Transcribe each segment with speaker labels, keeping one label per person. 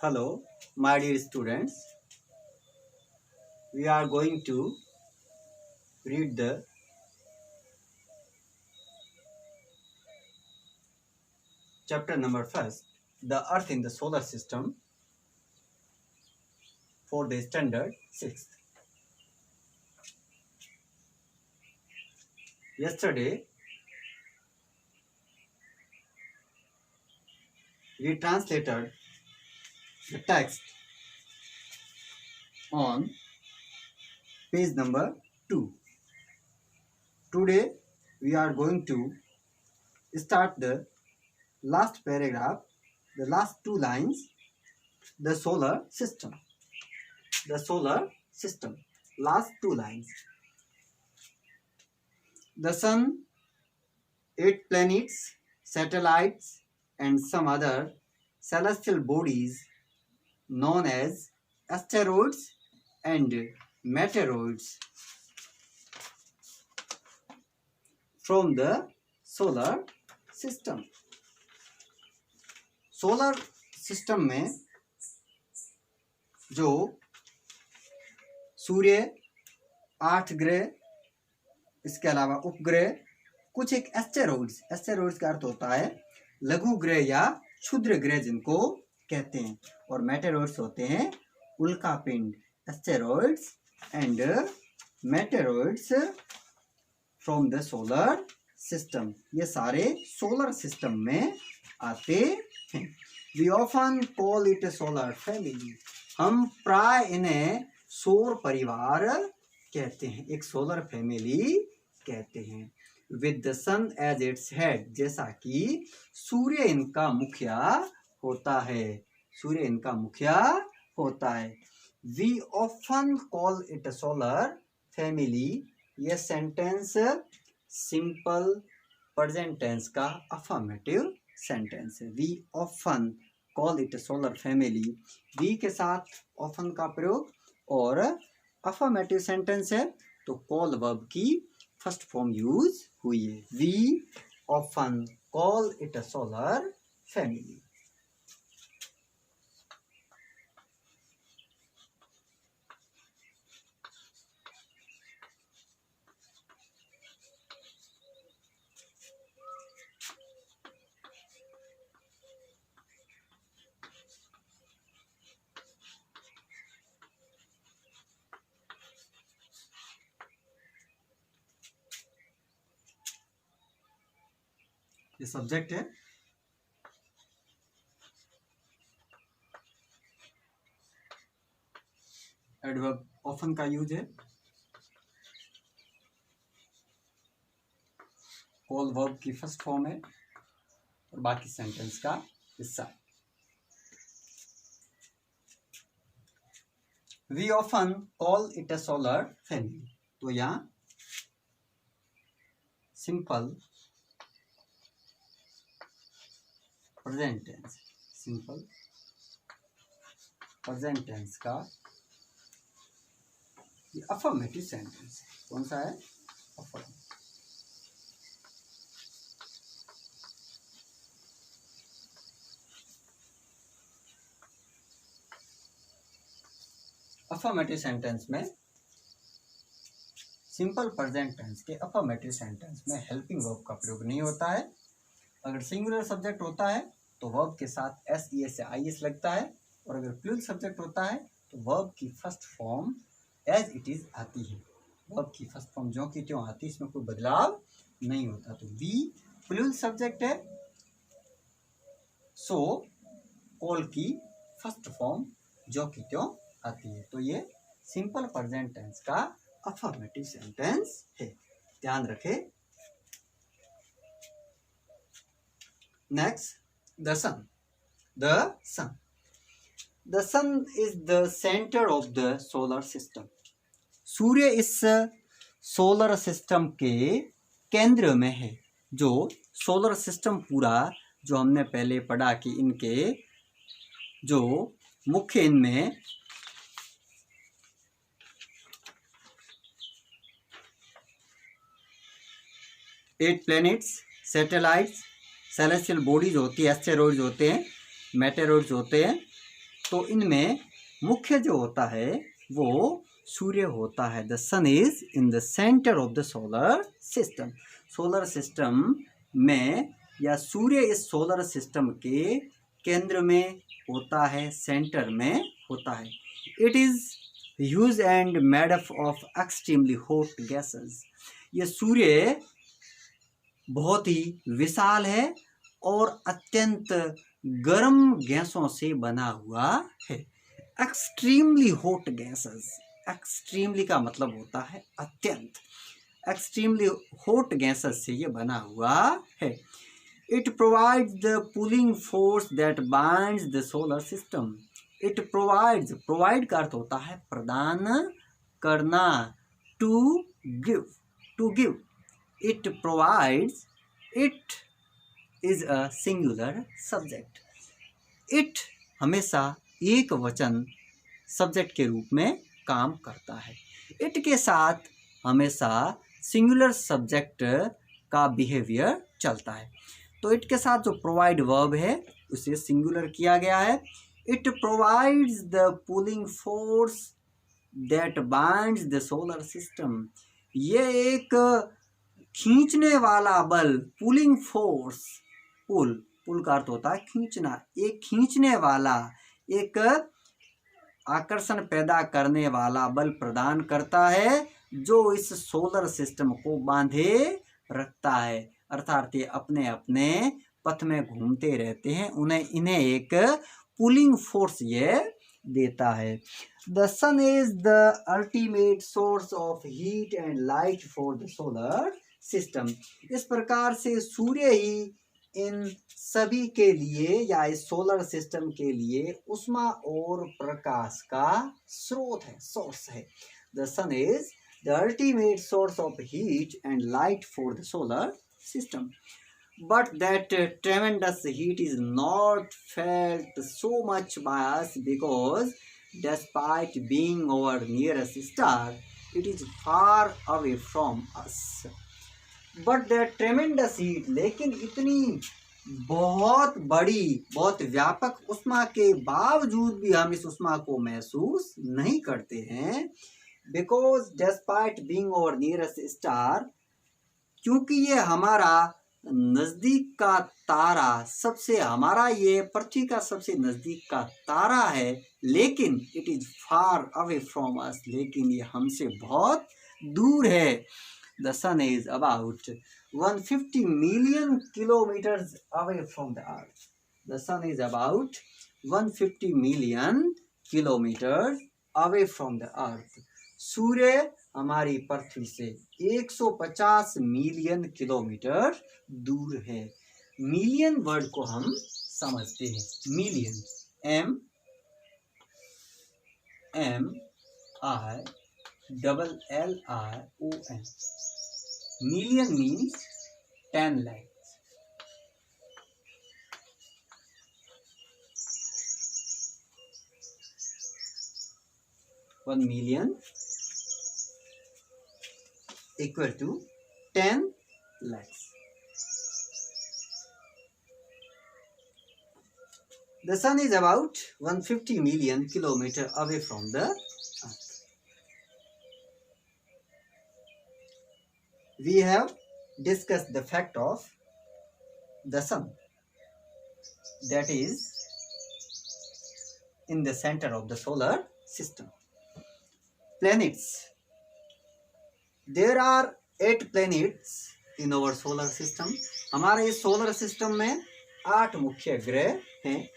Speaker 1: Hello, my dear students. We are going to read the chapter number first, the Earth in the Solar System, for the standard 6th. Yesterday, we translated the text on page number 2. Today, we are going to start the last paragraph, the last two lines, the solar system. The solar system, last two lines. The sun, 8 planets, satellites, and some other celestial bodies known as asteroids and meteoroids from the solar system. Solar system में जो सूर्य, 8 ग्रह, इसके अलावा उपग्रह, कुछ एक asteroids का अर्थ होता है लघु ग्रह या क्षुद्र ग्रह जिनको कहते हैं, और मेटेरॉइड्स होते हैं उल्कापिंड. Asteroids and meteoroids from the solar system, ये सारे सोलर सिस्टम में आते हैं. We often call it solar family, हम प्राय इन्हें सौर परिवार कहते हैं, एक सोलर फैमिली कहते हैं. With the sun as its head, जैसा कि सूर्य इनका मुखिया होता है, सूर्य इनका मुखिया होता है. We often call it solar family, ये सेंटेंस सिंपल प्रेजेंट टेंस का अफर्मेटिव सेंटेंस है. We often call it solar family, we के साथ ऑफन का प्रयोग और अफर्मेटिव सेंटेंस है तो कॉल वर्ब की फर्स्ट फॉर्म यूज हुई है. We often call it solar family. ये सब्जेक्ट है. एडवर्ब ऑफन का यूज है. कॉल वर्ब की फर्स्ट फॉर्म है और बाकी सेंटेंस का हिस्सा है. We often call it a solar family, तो यहाँ simple present tense, simple present tense का ये अफर्मेटिव सेंटेंस कौन सा है? अफर्मेटिव. अफर्मेटिव सेंटेंस में सिंपल प्रेजेंट टेंस के अफर्मेटिव सेंटेंस में हेल्पिंग वर्ब का प्रयोग नहीं होता है. अगर सिंगुलर सब्जेक्ट होता है तो वर्ब के साथ एस ई एस से आई एस लगता है, और अगर प्लूरल सब्जेक्ट होता है तो वर्ब की first form as it is आती है. वर्ब की फर्स्ट फॉर्म जो की त्यों आती है, इसमें कोई बदलाव नहीं होता. तो वी प्लूरल सब्जेक्ट है, सो कॉल की फर्स्ट फॉर्म जो की त्यों आती है. तो ये सिंपल प्रेजेंट टेंस का अफर्मेटिव सेंटेंस है, ध्यान रखें. Next, the sun. The sun. The sun is the center of the solar system. सूर्य इस सोलर सिस्टम के केंद्र में है. जो सोलर सिस्टम पूरा जो हमने पहले पढ़ा कि इनके जो मुख्य इनमें 8 प्लैनेट्स, सैटेलाइट्स, सेलेस्टियल बॉडीज होती है, एस्टेरॉइड्स होते हैं, मेटेरॉइड्स होते हैं, तो इनमें मुख्य जो होता है वो सूर्य होता है। The sun is in the centre of the solar system. Solar system में या सूर्य इस सोलर सिस्टम के केंद्र में होता है, सेंटर में होता है। It is huge and made up of extremely hot gases. ये सूर्य बहुत ही विशाल है और अत्यंत गर्म गैसों से बना हुआ है। एक्सट्रीमली हॉट गैसेस, एक्सट्रीमली का मतलब होता है अत्यंत, एक्सट्रीमली हॉट गैसेस से ये बना हुआ है। It provides the pulling force that binds the solar system. It provides, provide का अर्थ होता है प्रदान करना, to give, to give. It provides, it is a singular subject. It हमेशा एक वचन सब्जेक्ट के रूप में काम करता है। इट के साथ हमेशा सिंगुलर सब्जेक्ट का बिहेवियर चलता है। तो इट के साथ जो प्रोवाइड वर्ब है उसे सिंगुलर किया गया है। It provides the pulling force that binds the solar system. ये एक खींचने वाला बल, पुलिंग फोर्स, पुल, पुल का अर्थ होता है खींचना, एक खींचने वाला, एक आकर्षण पैदा करने वाला बल प्रदान करता है जो इस सोलर सिस्टम को बांधे रखता है। अर्थात ये अपने अपने पथ में घूमते रहते हैं, इन्हें एक पुलिंग फोर्स ये देता है। The sun is the ultimate source of heat and light for the solar system. इस प्रकार से सूर्य ही इन सभी के लिए या इस सोलर सिस्टम के लिए उष्मा और प्रकाश का स्रोत है, सोर्स है। The sun is the ultimate source of heat and light for the solar system, but that tremendous heat is not felt so much by us because despite being our nearest star, it is far away from us. But that tremendous heat, लेकिन इतनी बहुत बड़ी, बहुत व्यापक उष्मा के बावजूद भी हम इस उष्मा को महसूस नहीं करते हैं, because despite being our nearest star, क्योंकि ये हमारा नज़दीक का तारा, सबसे हमारा ये पृथ्वी का सबसे नज़दीक का तारा है, लेकिन it is far away from us, लेकिन ये हमसे बहुत दूर है। The sun is about 150 million kilometres away from the earth. The sun is about 150 million kilometre away from the earth. सूर्य हमारी पृथ्वी से 150 मिलियन किलोमीटर दूर है। मिलियन वर्ड को हम समझते हैं, million, MMILLION, million means 10 lakh. One million equal to 10 lakhs. The sun is about 150 million kilometers away from the earth. We have discussed the fact of the sun, that is in the center of the solar system. Planets. There are 8 planets in our solar system. हमारे इस solar system में 8 मुख्य ग्रह हैं।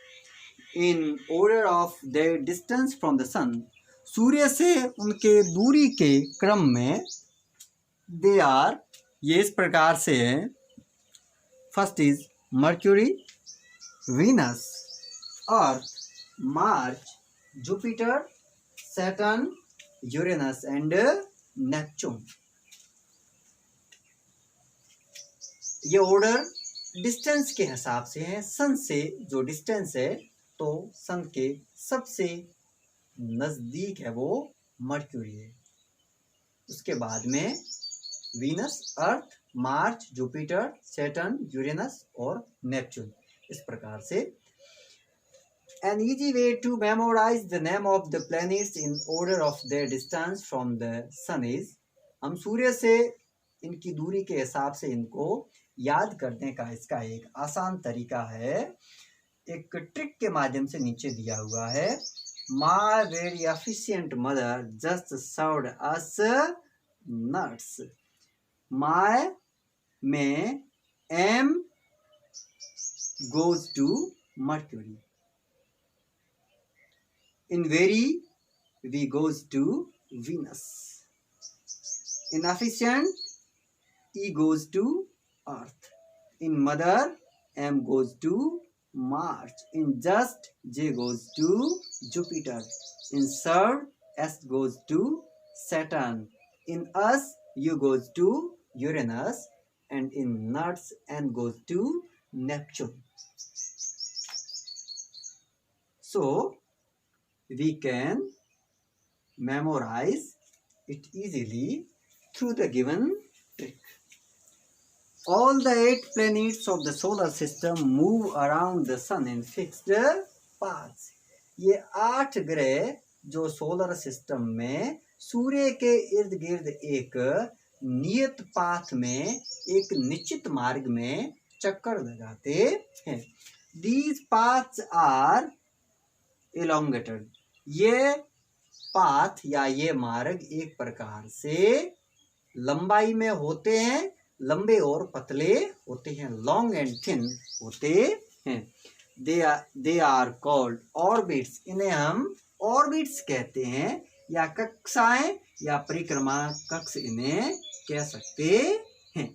Speaker 1: In order of their distance from the sun, सूर्य से उनके दूरी के क्रम में they are, ये इस प्रकार से हैं। First is mercury, Venus, earth, March, Jupiter, Saturn, Uranus and Neptune. ये ऑर्डर डिस्टेंस के हिसाब से है। सन से जो डिस्टेंस है तो सन के सबसे नजदीक है वो मर्क्यूरी है, उसके बाद में वीनस, अर्थ, मार्च, जुपिटर, सैटर्न, यूरेनस और नेपच्यून। इस प्रकार से An easy way to memorize the name of the planets in order of their distance from the sun is, हम सूर्य से इनकी दूरी के हिसाब से इनको याद करने का इसका एक आसान तरीका है, एक ट्रिक के माध्यम से नीचे दिया हुआ है। My very efficient mother just served us nuts. My में M goes to Mercury. In very, V goes to Venus. In efficient, E goes to Earth. In mother, M goes to Mars. In just, J goes to Jupiter. In served, S goes to Saturn. In us, U goes to Uranus. And in nuts, N goes to Neptune. So, we can memorize it easily through the given trick. All the 8 planets of the solar system move around the sun in fixed paths. ये 8 ग्रह जो solar system में सूर्य के इर्द गिर्द एक नियत path में, एक निश्चित मार्ग में चक्कर लगाते हैं। These paths are elongated. ये पाथ या ये मार्ग एक प्रकार से लंबाई में होते हैं, लंबे और पतले होते हैं, लॉन्ग एंड थिन होते हैं। They are called orbits. इन्हें हम ऑर्बिट्स कहते हैं, या कक्षाएं या परिक्रमा कक्ष इन्हें कह सकते हैं।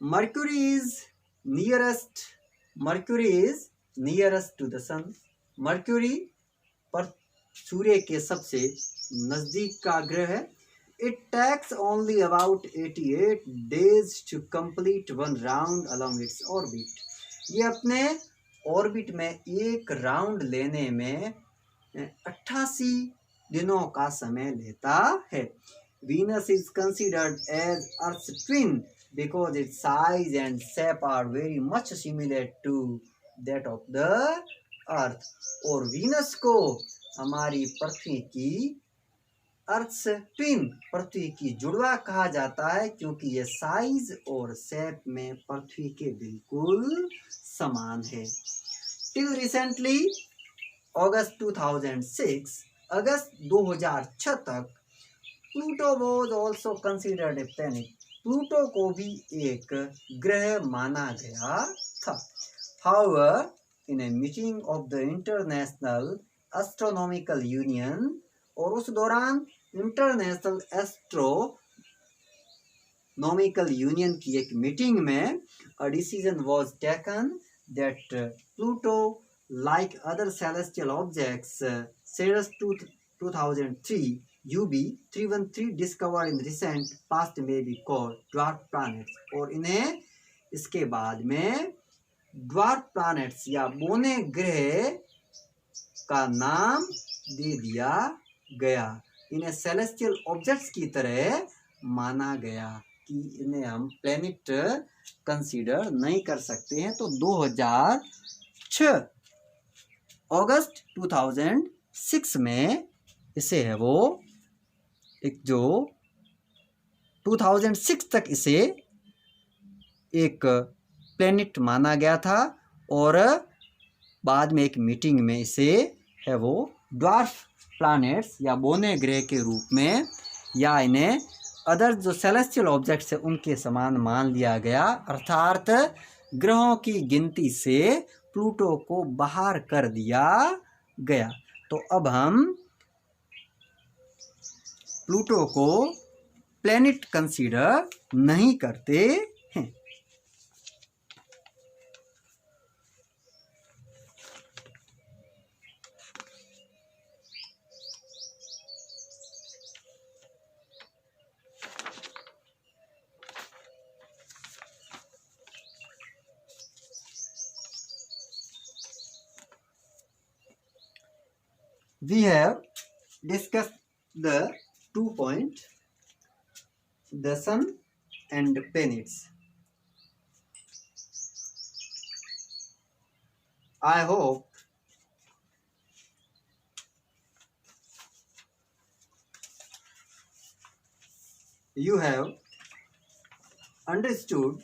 Speaker 1: Mercury is nearest to the sun. Mercury पर सूर्य के सबसे नजदीक का ग्रह है। It takes only about 88 days to complete one round along its orbit. ये अपने ऑर्बिट में एक राउंड लेने में 88 दिनों का समय लेता है। Venus is considered as Earth's twin because its size and shape are very much similar to that of the Earth. और वीनस को हमारी पृथ्वी की अर्थ ट्विन, पृथ्वी की जुड़वा कहा जाता है, क्योंकि ये साइज और शेप में पृथ्वी के बिल्कुल समान है। टिल रिसेंटली अगस्त 2006, अगस्त 2006 तक Pluto was also considered a planet. Pluto को भी एक ग्रह माना गया था। However, in a meeting of the international astronomical union, और उस दौरान इंटरनेशनल एस्ट्रोनॉमिकल यूनियन की एक मीटिंग में a decision was taken that Pluto like other celestial objects Ceres 2003 UB 313 discovered in recent past में बी कॉल्ड ड्वार्फ प्लैनेट्स. और इन्हें इसके बाद में ड्वार्फ प्लैनेट्स या बौने ग्रह का नाम दे दिया गया। इन्हें सेलेस्टियल ऑब्जेक्ट्स की तरह माना गया कि इन्हें हम प्लैनेट कंसीडर नहीं कर सकते हैं। तो 2006 अगस्त 2006 में इसे है वो एक जो 2006 तक इसे एक प्लैनेट माना गया था, और बाद में एक मीटिंग में इसे है वो ड्वार्फ प्लैनेट्स या बौने ग्रह के रूप में, या इन्हें अदर जो सेलेस्टियल ऑब्जेक्ट्स है उनके समान मान लिया गया। अर्थात ग्रहों की गिनती से प्लूटो को बाहर कर दिया गया। तो अब हम प्लूटो को प्लैनेट कंसीडर नहीं करते हैं। We have discussed the 2 points, the sun and planets. I hope you have understood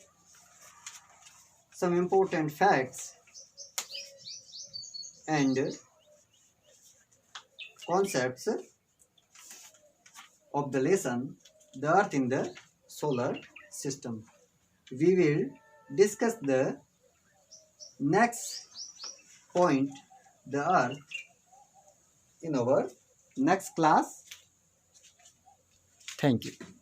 Speaker 1: some important facts and concepts of the lesson The Earth in the Solar System. We will discuss the next point, the Earth, in our next class. Thank you.